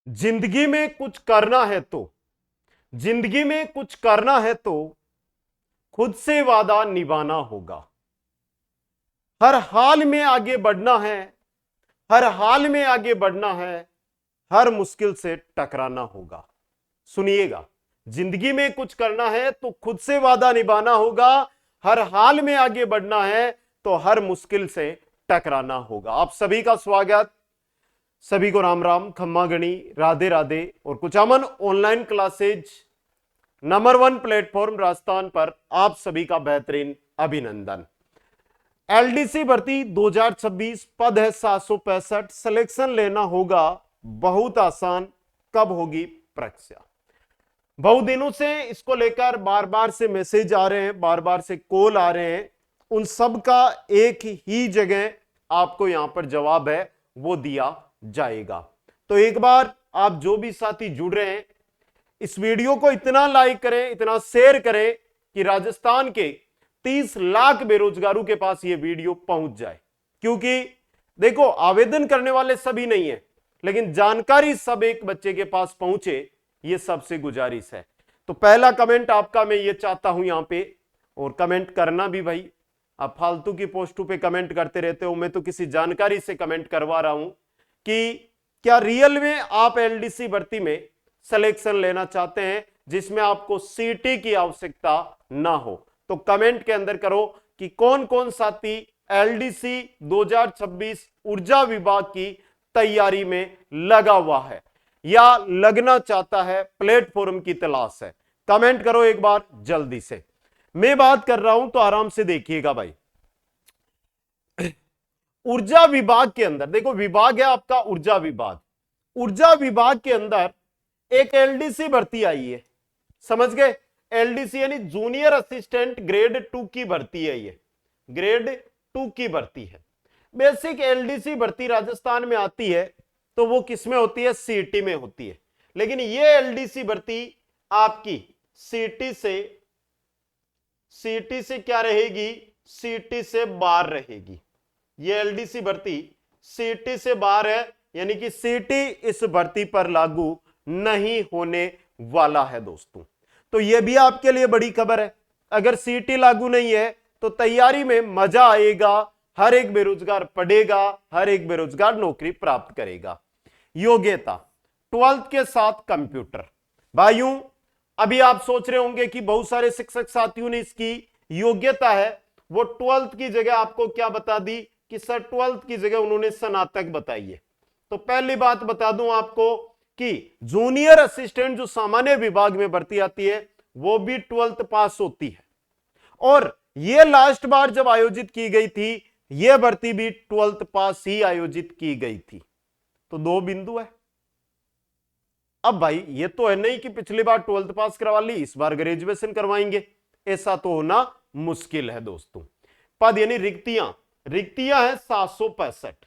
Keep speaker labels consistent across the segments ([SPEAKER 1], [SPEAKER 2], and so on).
[SPEAKER 1] जिंदगी में कुछ करना है तो जिंदगी में कुछ करना है तो खुद से वादा निभाना होगा। हर हाल में आगे बढ़ना है, हर हाल में आगे बढ़ना है, हर मुश्किल से टकराना होगा। सुनिएगा, जिंदगी में कुछ करना है तो खुद से वादा निभाना होगा, हर हाल में आगे बढ़ना है तो हर मुश्किल से टकराना होगा। आप सभी का स्वागत, सभी को राम राम, खम्मा गणी, राधे राधे और कुछ Aman online classes number 1 platform Rajasthan पर आप सभी का बेहतरीन अभिनंदन। एलडीसी भर्ती 2026 पद है 765। सिलेक्शन लेना होगा बहुत आसान। कब होगी परीक्षा? बहुत दिनों से इसको लेकर बार बार से मैसेज आ रहे हैं, बार बार से कॉल आ रहे हैं। उन सब का एक ही जगह आपको यहां पर जवाब है, वो दिया जाएगा। तो एक बार आप जो भी साथी जुड़ रहे हैं, इस वीडियो को इतना लाइक करें, इतना शेयर करें कि राजस्थान के 30 लाख बेरोजगारों के पास यह वीडियो पहुंच जाए। क्योंकि देखो, आवेदन करने वाले सभी नहीं है, लेकिन जानकारी सब एक बच्चे के पास पहुंचे, यह सबसे गुजारिश है। तो पहला कमेंट आपका मैं ये चाहता हूं यहां पे, और कमेंट करना भी भाई, आप फालतू की पोस्टों पे कमेंट करते रहते हो। मैं तो किसी जानकारी से कमेंट करवा रहा हूं कि क्या रियल में आप एलडीसी भर्ती में सिलेक्शन लेना चाहते हैं जिसमें आपको सीटी की आवश्यकता ना हो। तो कमेंट के अंदर करो कि कौन कौन साथी एलडीसी 2026 ऊर्जा विभाग की तैयारी में लगा हुआ है या लगना चाहता है, प्लेटफॉर्म की तलाश है। कमेंट करो एक बार जल्दी से। मैं बात कर रहा हूं तो आराम से देखिएगा भाई। ऊर्जा विभाग के अंदर देखो, विभाग है आपका ऊर्जा विभाग। ऊर्जा विभाग के अंदर एक एलडीसी भर्ती आई है, समझ गए? एलडीसी यानी जूनियर असिस्टेंट ग्रेड 2 की भर्ती है। ये ग्रेड 2 की भर्ती है। बेसिक एलडीसी भर्ती राजस्थान में आती है तो वो किस में होती है? सीटी में होती है। लेकिन ये एलडीसी भर्ती आपकी सीटी से क्या रहेगी? सीटी से बाहर रहेगी। ये एलडीसी भर्ती सीटी से बाहर है, यानी कि सीटी इस भर्ती पर लागू नहीं होने वाला है दोस्तों। तो यह भी आपके लिए बड़ी खबर है। अगर सीटी लागू नहीं है तो तैयारी में मजा आएगा, हर एक बेरोजगार पढ़ेगा, हर एक बेरोजगार नौकरी प्राप्त करेगा। योग्यता 12th के साथ कंप्यूटर। भाइयों, अभी आप सोच रहे होंगे कि बहुत सारे शिक्षक साथियों ने इसकी योग्यता है वो 12th की जगह आपको क्या बता दी कि सर 12th की जगह उन्होंने स्नातक बताई है। तो पहली बात बता दूं आपको कि जूनियर असिस्टेंट जो सामान्य विभाग में भर्ती आती है वो भी 12th पास होती है, और यह लास्ट बार जब आयोजित की गई थी यह भर्ती भी 12th पास ही आयोजित की गई थी। तो दो बिंदु है। अब भाई ये तो है नहीं कि पिछली बार 12th पास करवा ली, इस बार ग्रेजुएशन करवाएंगे, ऐसा तो होना मुश्किल है दोस्तों। पद यानी रिक्तियां है 765।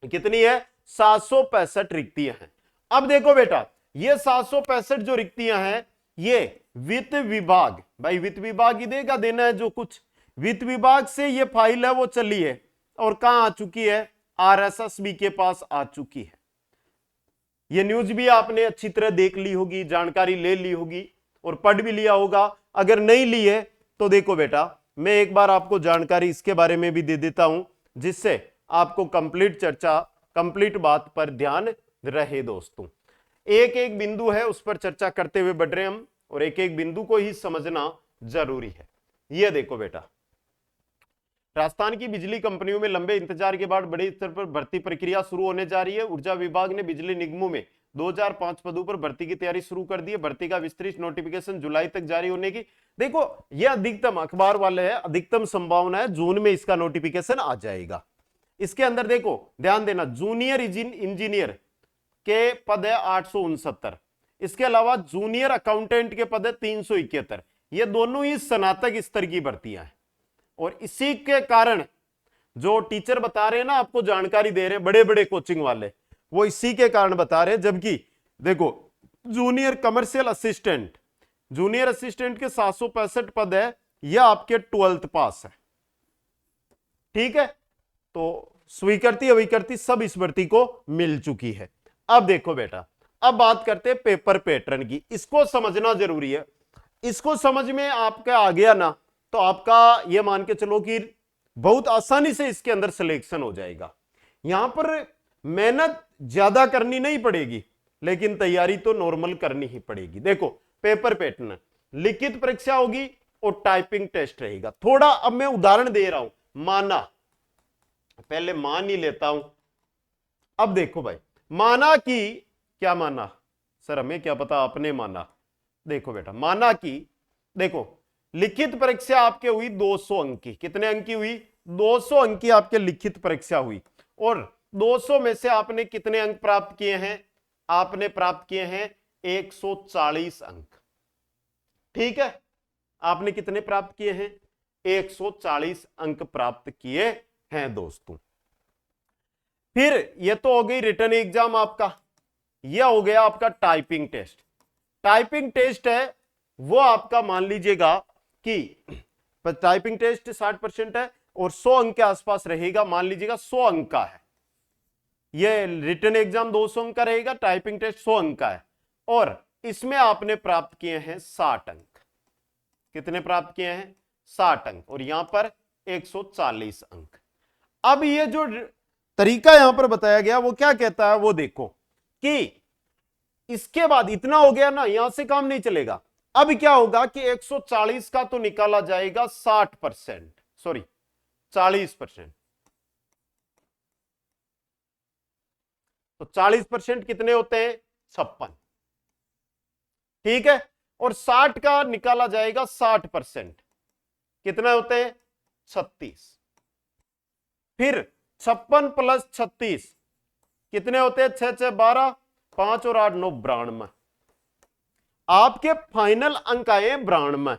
[SPEAKER 1] कितनी है? 765 रिक्तियां हैं। अब देखो बेटा, ये 765 जो रिक्तियां हैं ये वित्त विभाग, भाई वित्त विभाग ही देगा, देना है जो कुछ। वित्त विभाग से ये फाइल है वो चली है और कहां आ चुकी है? आरएसएसबी के पास आ चुकी है। ये न्यूज भी आपने अच्छी तरह देख ली होगी, जानकारी ले ली होगी और पढ़ भी लिया होगा। अगर नहीं ली है तो देखो बेटा, मैं एक बार आपको जानकारी इसके बारे में भी दे देता हूं जिससे आपको कंप्लीट चर्चा, कंप्लीट बात पर ध्यान रहे दोस्तों। एक एक बिंदु है उस पर चर्चा करते हुए बढ़ रहे हम, और एक एक बिंदु को ही समझना जरूरी है। यह देखो बेटा, राजस्थान की बिजली कंपनियों में लंबे इंतजार के बाद बड़े स्तर पर भर्ती प्रक्रिया शुरू होने जा रही है। ऊर्जा विभाग ने बिजली निगमों में 2005 पदों पर भर्ती की तैयारी शुरू कर दी है। भर्ती का विस्तृत नोटिफिकेशन जुलाई तक जारी होने की, देखो यह अधिकतम अखबार वाले है, अधिकतम संभावना है जून में इसका नोटिफिकेशन आ जाएगा। इसके अंदर देखो ध्यान देना, जूनियर इंजीनियर के पद है 869। इसके अलावा जूनियर अकाउंटेंट के पद है 371। ये दोनों ही स्नातक स्तर की भर्तियां हैं, और इसी के कारण जो टीचर बता रहे हैं ना, आपको जानकारी दे रहे हैं बड़े बड़े कोचिंग वाले, वो इसी के कारण बता रहे हैं। जबकि देखो junior commercial assistant, junior assistant के 765 पद है, यह आपके 12th पास है। ठीक है, तो स्वीकृति अविकृति सब इस भर्ती को मिल चुकी है। अब देखो बेटा, अब बात करते हैं पेपर पैटर्न की, इसको समझना जरूरी है। इसको समझ में आपका आ गया ना तो आपका ये मान के चलो कि बहुत आसानी से इसके अंदर सिलेक्शन हो जाएगा। यहां पर मेहनत ज्यादा करनी नहीं पड़ेगी, लेकिन तैयारी तो नॉर्मल करनी ही पड़ेगी। देखो पेपर पैटर्न, लिखित परीक्षा होगी और टाइपिंग टेस्ट रहेगा। थोड़ा अब मैं उदाहरण दे रहा हूं, माना, पहले मान ही लेता हूं। अब देखो भाई, माना कि, क्या माना सर, हमें क्या पता, आपने माना। देखो बेटा, माना कि देखो लिखित परीक्षा आपके हुई 200 अंक की। कितने अंक की हुई? 200 अंक की आपके लिखित परीक्षा हुई। और 200 में से आपने कितने अंक प्राप्त किए हैं? आपने प्राप्त किए हैं 140 अंक। ठीक है, आपने कितने प्राप्त किए हैं? 140 अंक प्राप्त किए हैं दोस्तों। फिर ये तो हो गई रिटन एग्जाम आपका, यह हो गया आपका टाइपिंग टेस्ट। टाइपिंग टेस्ट है वो आपका मान लीजिएगा कि टाइपिंग टेस्ट 60% है और 100 अंक के आसपास रहेगा, मान लीजिएगा 100 अंक का है। ये रिटन एग्जाम 200 अंक का रहेगा, टाइपिंग टेस्ट 100 अंक का है, और इसमें आपने प्राप्त किए हैं 60 अंक। कितने प्राप्त किए हैं? 60 अंक, और यहां पर 140 अंक। अब ये जो तरीका यहां पर बताया गया वो क्या कहता है, वो देखो कि इसके बाद इतना हो गया ना, यहां से काम नहीं चलेगा। अब क्या होगा कि 140 का तो निकाला जाएगा 60%, सॉरी 40%। तो 40% कितने होते हैं? 56। ठीक है, और 60 का निकाला जाएगा 60%, कितने होते हैं? 36। फिर 56 प्लस 36 कितने होते हैं? 6 6 12, 5 और 8 9 92। आपके फाइनल अंक आए 92।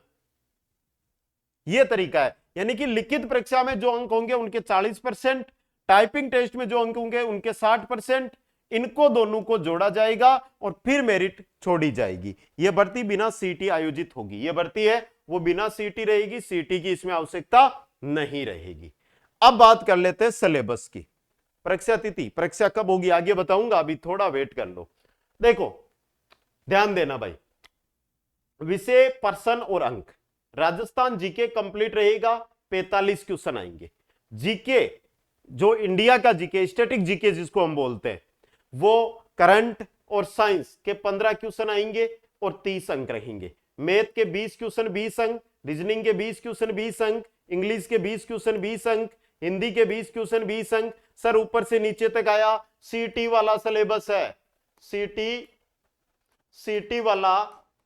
[SPEAKER 1] यह तरीका है, यानी कि लिखित परीक्षा में जो अंक होंगे उनके 40%, टाइपिंग टेस्ट में जो अंक होंगे उनके 60%, इनको दोनों को जोड़ा जाएगा और फिर मेरिट छोड़ी जाएगी। यह भर्ती बिना सीटी आयोजित होगी। यह भर्ती है वो बिना सीटी रहेगी, सीटी की इसमें आवश्यकता नहीं रहेगी। अब बात कर लेते हैं सिलेबस की। परीक्षा तिथि, परीक्षा कब होगी आगे बताऊंगा, अभी थोड़ा वेट कर लो। देखो ध्यान देना भाई, विषय, पर्सन और अंक। राजस्थान जीके कंप्लीट रहेगा, 45 क्वेश्चन आएंगे। जीके जो इंडिया का जीके, स्टैटिक जीके जिसको हम बोलते हैं, वो करंट और साइंस के 15 क्वेश्चन आएंगे और 30 अंक रहेंगे। मैथ के 20 क्वेश्चन 20 अंक, रीजनिंग के 20 क्वेश्चन 20 अंक, इंग्लिश के 20 क्वेश्चन 20 अंक, हिंदी के 20 क्वेश्चन 20 अंक। सर ऊपर से नीचे तक आया सीटी वाला सिलेबस है, सीटी वाला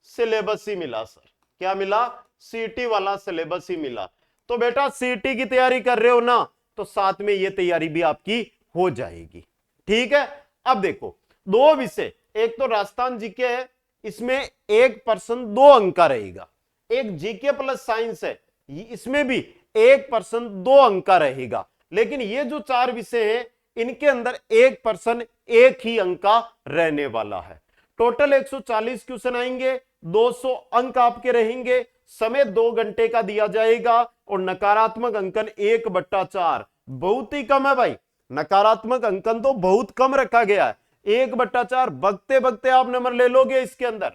[SPEAKER 1] सिलेबस ही मिला सर। क्या मिला? सीटी वाला सिलेबस ही मिला। तो बेटा सीटी की तैयारी कर रहे हो ना, तो साथ में ये तैयारी भी आपकी हो जाएगी। ठीक है, अब देखो दो विषय, एक तो राजस्थान जीके है, इसमें 1% 2 अंक का रहेगा। एक जीके प्लस साइंस है, इसमें भी 1% 2 अंक का रहेगा। लेकिन ये जो 4 विषय हैं इनके अंदर 1% 1 ही अंक का रहने वाला है। टोटल 140 क्वेश्चन आएंगे, 200 अंक आपके रहेंगे, समय 2 घंटे का दिया जाएगा और नकारात्मक अंकन 1/4। बहुत ही कम है भाई, नकारात्मक अंकन तो बहुत कम रखा गया है। 1/4 बगते बगते आप नंबर ले लोगे इसके अंदर,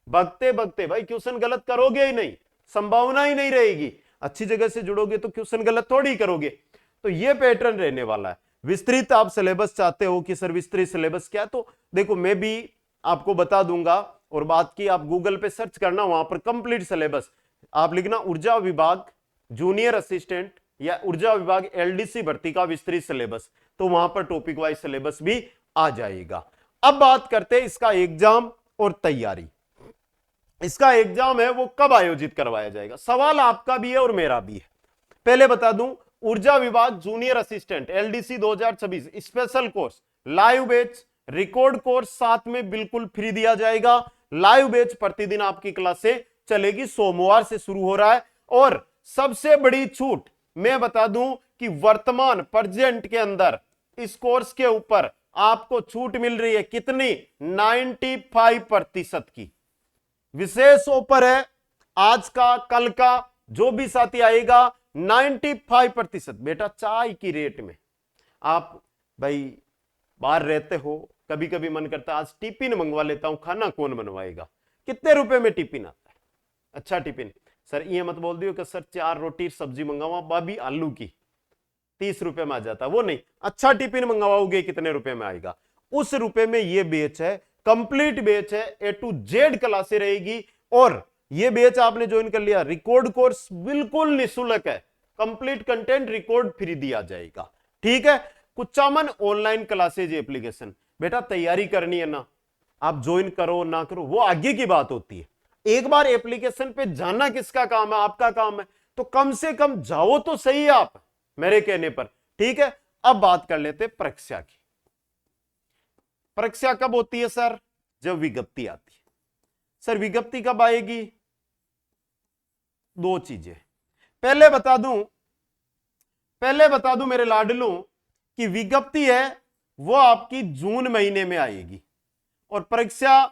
[SPEAKER 1] बगते बगते भाई क्वेश्चन गलत करोगे ही नहीं, संभावना ही नहीं रहेगी। अच्छी जगह से जुड़ोगे तो क्वेश्चन गलत थोड़ी करोगे। तो ये पैटर्न रहने वाला है। विस्तृत आप सिलेबस चाहते हो कि सर विस्तृत सिलेबस क्या है, तो देखो मैं भी आपको बता दूंगा, और बात की आप गूगल पे सर्च करना, वहां पर कंप्लीट सिलेबस आप लिखना ऊर्जा विभाग जूनियर असिस्टेंट या ऊर्जा विभाग एलडीसी भर्ती का विस्तृत सिलेबस, तो वहां पर टॉपिक वाइज सिलेबस भी आ जाएगा। अब बात करते हैं इसका एग्जाम और तैयारी। इसका एग्जाम है वो कब आयोजित करवाया जाएगा, सवाल आपका भी है और मेरा भी है। पहले बता दूं, ऊर्जा विभाग junior assistant LDC 2026 special course, live batch, record course साथ में बिल्कुल फ्री दिया जाएगा। लाइव बैच प्रतिदिन आपकी क्लासें चलेगी, सोमवार से शुरू हो रहा है। और सबसे बड़ी छूट मैं बता दूं कि वर्तमान प्रेजेंट के अंदर इस कोर्स के ऊपर आपको छूट मिल रही है कितनी? 95% की विशेष ऑफर है आज का, कल का, जो भी साथी आएगा 95%। बेटा चाय की रेट में, आप भाई बाहर रहते हो, कभी कभी मन करता है आज टिफिन मंगवा लेता हूं, खाना कौन बनवाएगा। कितने रुपए में टिफिन आता है? अच्छा टिफिन सर ये मत बोल दियो कि सर 4 रोटी सब्जी मंगावा बाबी आलू की, 30 रुपए में आ जाता, वो नहीं। अच्छा टिफिन मंगवाओगे कितने रुपए में आएगा? उस रुपए में ये बैच है, कंप्लीट बैच है, A to Z क्लासे रहेगी। और ये बैच आपने ज्वाइन कर लिया, रिकॉर्ड कोर्स बिल्कुल निःशुल्क है, कंप्लीट कंटेंट रिकॉर्ड फ्री दिया जाएगा। ठीक है, कुचामन ऑनलाइन क्लासेज एप्लीकेशन, बेटा तैयारी करनी है ना, आप ज्वाइन करो ना करो वो आगे की बात होती है। एक बार एप्लीकेशन पे जाना किसका काम है? आपका काम है, तो कम से कम जाओ तो सही आप मेरे कहने पर। ठीक है, अब बात कर लेते परीक्षा की। परीक्षा कब होती है सर? जब विज्ञप्ति आती है। सर विज्ञप्ति कब आएगी? 2 चीजें। पहले बता दूं मेरे लाडलों कि विज्ञप्ति है वो आपकी जून महीने में आएगी और परीक्षा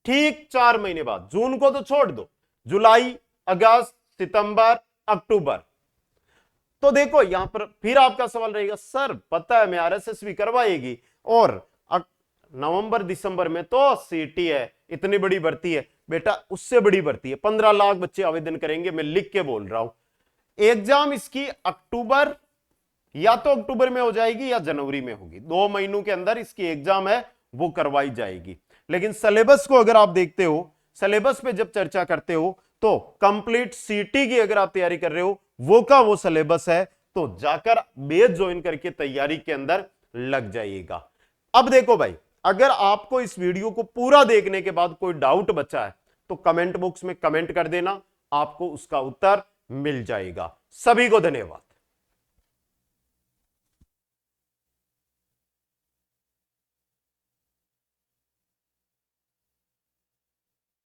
[SPEAKER 1] ठीक 4 महीने बाद। जून को तो छोड़ दो, जुलाई, अगस्त, सितंबर, अक्टूबर। तो देखो यहां पर फिर आपका सवाल रहेगा सर पता है मैं आरएसएस भी करवाएगी और नवंबर दिसंबर में तो सीटी है, इतनी बड़ी भर्ती है। बेटा उससे बड़ी भर्ती है, 15 लाख बच्चे आवेदन करेंगे, मैं लिख के बोल रहा हूं। एग्जाम इसकी अक्टूबर, या तो अक्टूबर में हो जाएगी या जनवरी में होगी, 2 महीनों के अंदर इसकी एग्जाम है वो करवाई जाएगी। लेकिन सिलेबस को अगर आप देखते हो, सिलेबस पे जब चर्चा करते हो तो कंप्लीट सीटी की अगर आप तैयारी कर रहे हो वो का वो सिलेबस है, तो जाकर बैच ज्वाइन करके तैयारी के अंदर लग जाइएगा। अब देखो भाई, अगर आपको इस वीडियो को पूरा देखने के बाद कोई डाउट बचा है तो कमेंट बॉक्स में कमेंट कर देना, आपको उसका उत्तर मिल जाएगा। सभी को धन्यवाद।